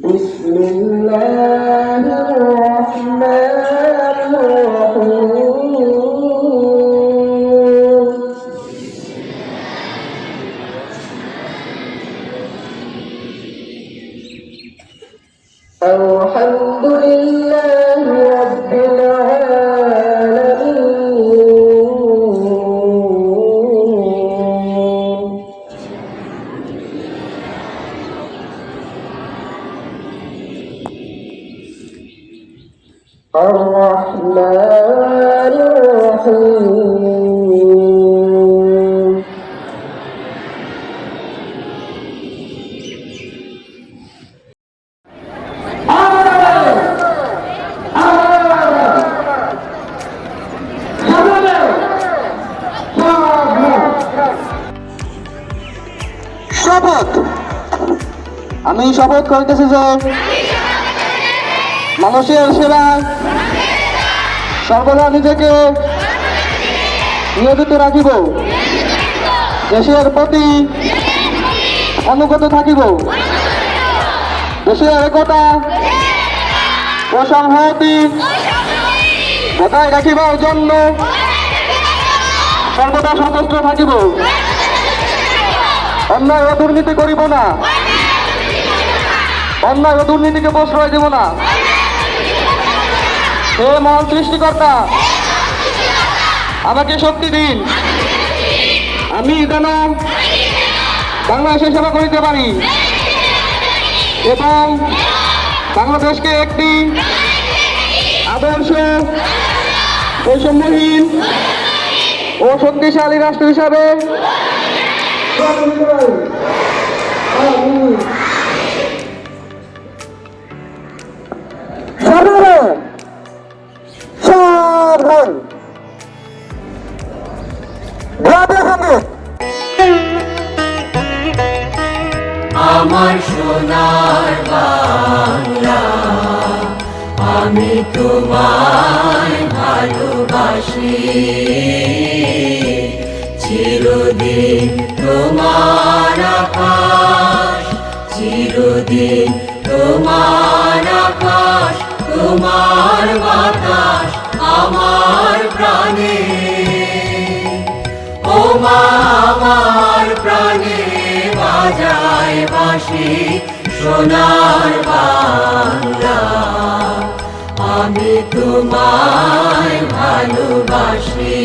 بسم الله الرحمن الرحيم الحمد لله رب العالمين الرحمن الرحيم শপথ আমি শপথ করিতেছি যে মানুষের সেবায় সর্বদা নিজেকে নিয়োজিত রাখিব, দেশের প্রতি অনুগত থাকিব, দেশের একতা ও সংহতি বজায় রাখিবার জন্য সর্বদা সচেষ্ট থাকিব, অন্যায় ও দুর্নীতি করিব না, অন্যায় ও দুর্নীতিকে প্রশ্রয় দেব না। হে মহান সৃষ্টিকর্তা, আমাকে শক্তি দিন, আমি যেন বাংলাদেশের সেবা করিতে পারি এবং বাংলাদেশকে একটি আদর্শ বৈষম্যহীন ও শক্তিশালী রাষ্ট্র হিসাবে আমার সোনার বাংলা, আমি তোমায় ভালোবাসি, চিরদিন তোমার আকাশ, চিরদিন তোমার আকাশ, তোমার বাতাস আমার প্রাণে, ও মা আমার প্রাণে বাজায় বাঁশি সোনার বাংলা, আমি তোমায় ভালোবাসি।